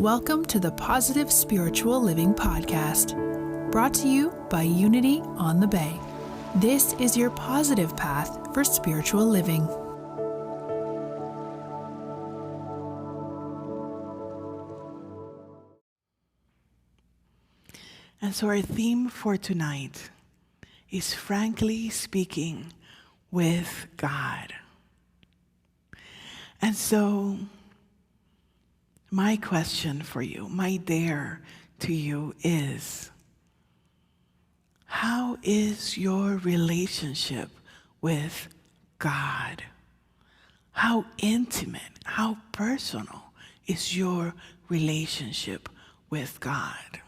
Welcome to the Positive Spiritual Living Podcast, brought to you by Unity on the Bay. This is your positive path for spiritual living. And so our theme for tonight is frankly speaking with God. And so my question for you, my dare to you is, how is your relationship with God? How intimate, how personal is your relationship with God?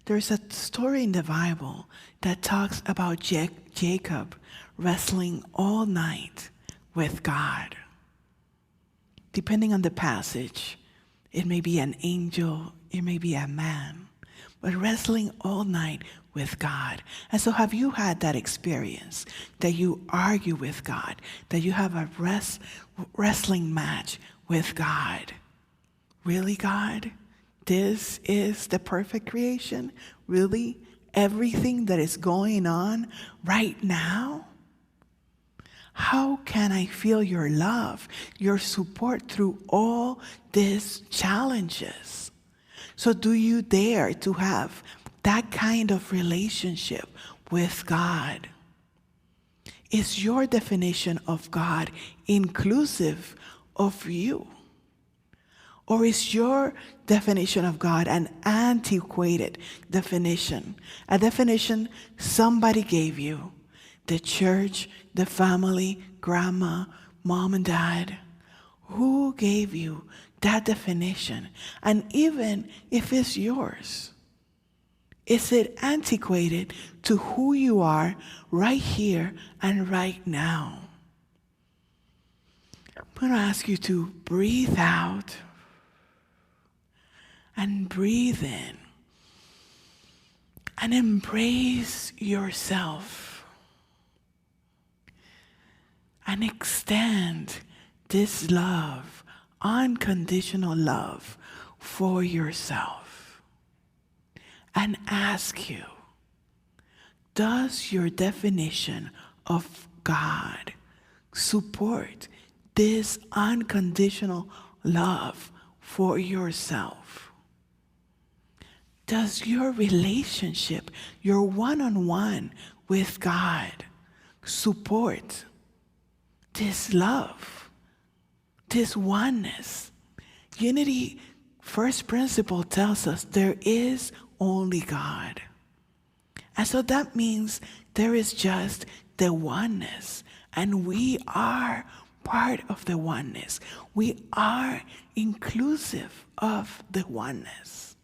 There's a story in the Bible that talks about Jacob wrestling all night with God. Depending on the passage, it may be an angel, it may be a man, but wrestling all night with God. And so have you had that experience that you argue with God, that you have a wrestling match with God? Really, God? This is the perfect creation? Really? Everything that is going on right now? How can I feel your love, your support through all these challenges? So do you dare to have that kind of relationship with God? Is your definition of God inclusive of you? Or is your definition of God an antiquated definition? A definition somebody gave you. The church, the family, grandma, mom and dad. Who gave you that definition? And even if it's yours, is it antiquated to who you are right here and right now? I'm going to ask you to breathe out and breathe in and embrace yourself and extend this love, unconditional love for yourself, and ask you, does your definition of God support this unconditional love for yourself? Does your relationship, your one-on-one with God, support this love, this oneness? Unity first principle tells us there is only God. And so that means there is just the oneness, and we are part of the oneness. We are inclusive of the oneness.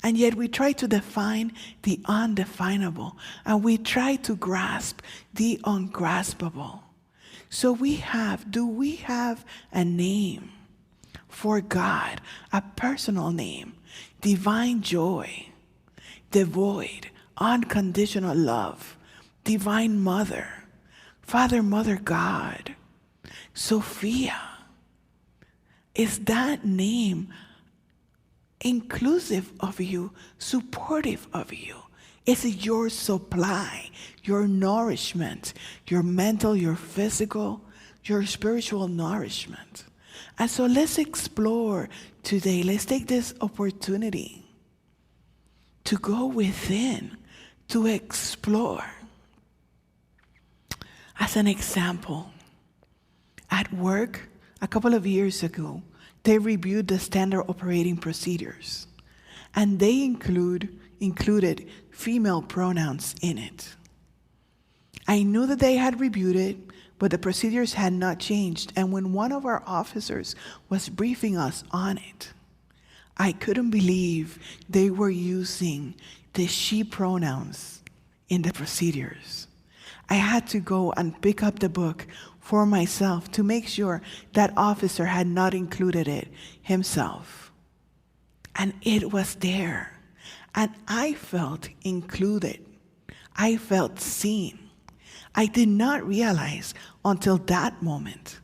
And yet we try to define the undefinable, and we try to grasp the ungraspable. So do we have a name for God, a personal name? Divine joy, devoid, unconditional love, divine mother, Father, Mother, God, Sophia. Is that name inclusive of you, supportive of you? Is it your supply, your nourishment, your mental, your physical, your spiritual nourishment? And so let's explore today. Let's take this opportunity to go within, to explore. As an example, at work, a couple of years ago, they reviewed the standard operating procedures, and they included female pronouns in it. I knew that they had reviewed it, but the procedures had not changed. And when one of our officers was briefing us on it, I couldn't believe they were using the she pronouns in the procedures. I had to go and pick up the book for myself to make sure that officer had not included it himself. And it was there. And I felt included. I felt seen. I did not realize until that moment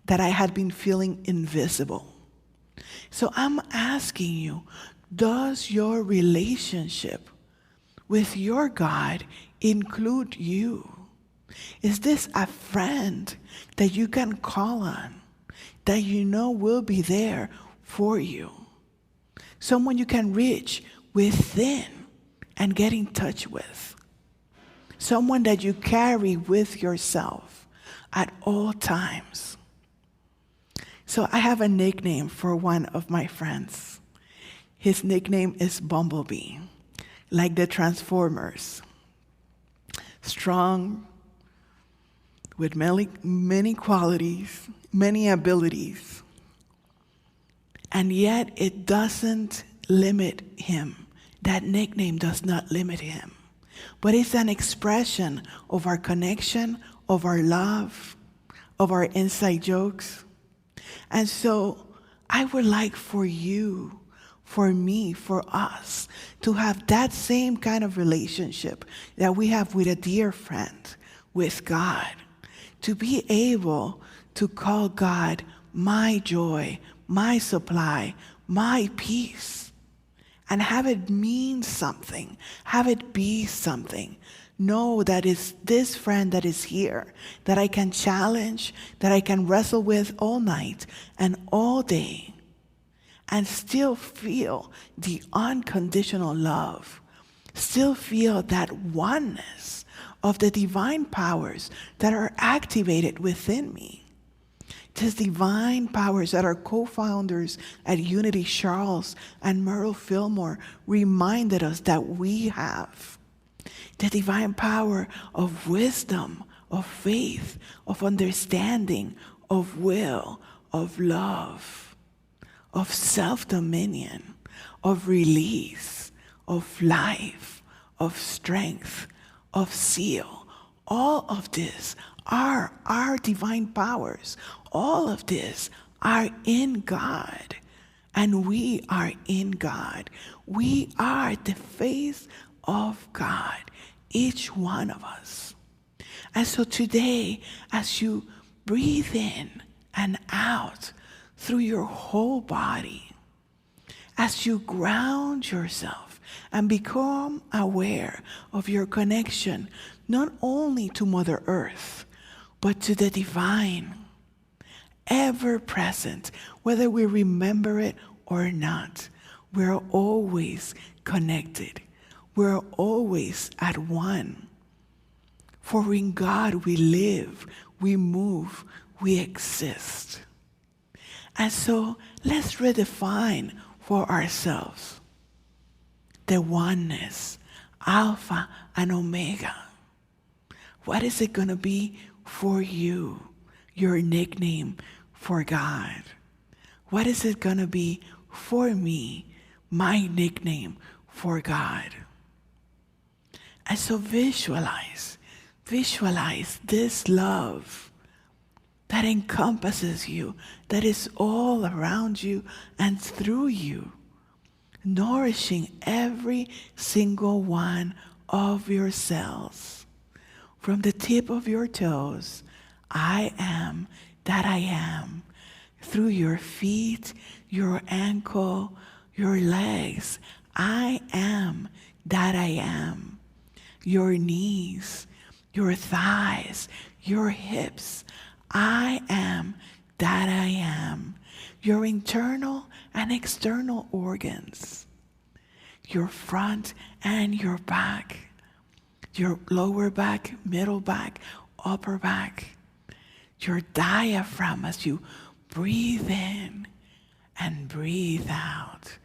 that I had been feeling invisible. So I'm asking you, does your relationship with your God include you? Is this a friend that you can call on, that you know will be there for you? Someone you can reach within and get in touch with. Someone that you carry with yourself at all times. So I have a nickname for one of my friends. His nickname is Bumblebee, like the Transformers. Strong, with many qualities, many abilities. And yet it doesn't limit him. That nickname does not limit him. But it's an expression of our connection, of our love, of our inside jokes. And so I would like for you, for me, for us, to have that same kind of relationship that we have with a dear friend, with God. To be able to call God my joy, my supply, my peace, and have it mean something, have it be something. Know that it's this friend that is here, that I can challenge, that I can wrestle with all night and all day, and still feel the unconditional love, still feel that oneness of the divine powers that are activated within me. These divine powers that our co-founders at Unity, Charles and Merle Fillmore, reminded us that we have. The divine power of wisdom, of faith, of understanding, of will, of love, of self-dominion, of release, of life, of strength, of zeal. All of this are our divine powers. All of this are in God, and we are in God. We are the face of God, each one of us. And so today, as you breathe in and out through your whole body, as you ground yourself and become aware of your connection, not only to Mother Earth, but to the divine, ever present, whether we remember it or not, we're always connected. We're always at one. For in God we live, we move, we exist. And so let's redefine for ourselves the oneness, Alpha and Omega. What is it going to be for you, your nickname for God? What is it going to be for me, my nickname for God? And so visualize this love that encompasses you, that is all around you and through you, nourishing every single one of your cells. From the tip of your toes, I am that I am. Through your feet, your ankle, your legs, I am that I am. Your knees, your thighs, your hips, I am that I am. Your internal and external organs, your front and your back, your lower back, middle back, upper back, your diaphragm as you breathe in and breathe out,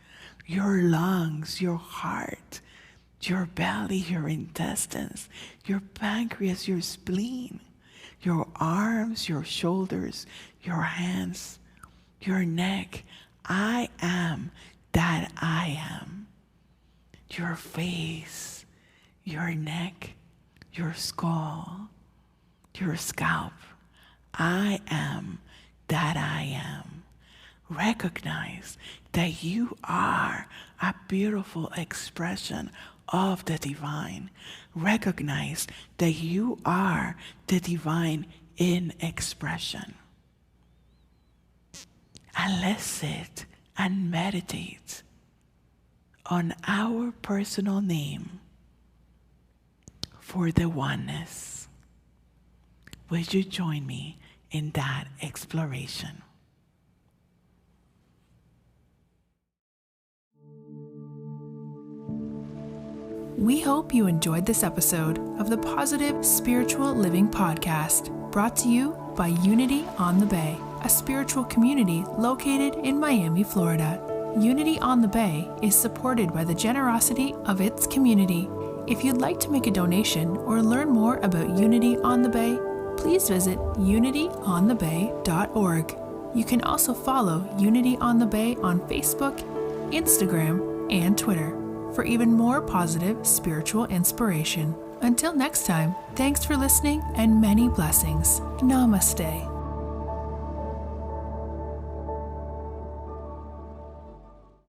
your lungs, your heart, your belly, your intestines, your pancreas, your spleen, your arms, your shoulders, your hands, your neck. I am that I am. Your face, your neck, your skull, your scalp. I am that I am. Recognize that you are a beautiful expression of the divine. Recognize that you are the divine in expression. And let's sit and meditate on our personal name for the oneness. Would you join me in that exploration? We hope you enjoyed this episode of the Positive Spiritual Living Podcast, brought to you by Unity on the Bay, a spiritual community located in Miami, Florida. Unity on the Bay is supported by the generosity of its community. If you'd like to make a donation or learn more about Unity on the Bay, please visit unityonthebay.org. You can also follow Unity on the Bay on Facebook, Instagram, and Twitter for even more positive spiritual inspiration. Until next time, thanks for listening and many blessings. Namaste.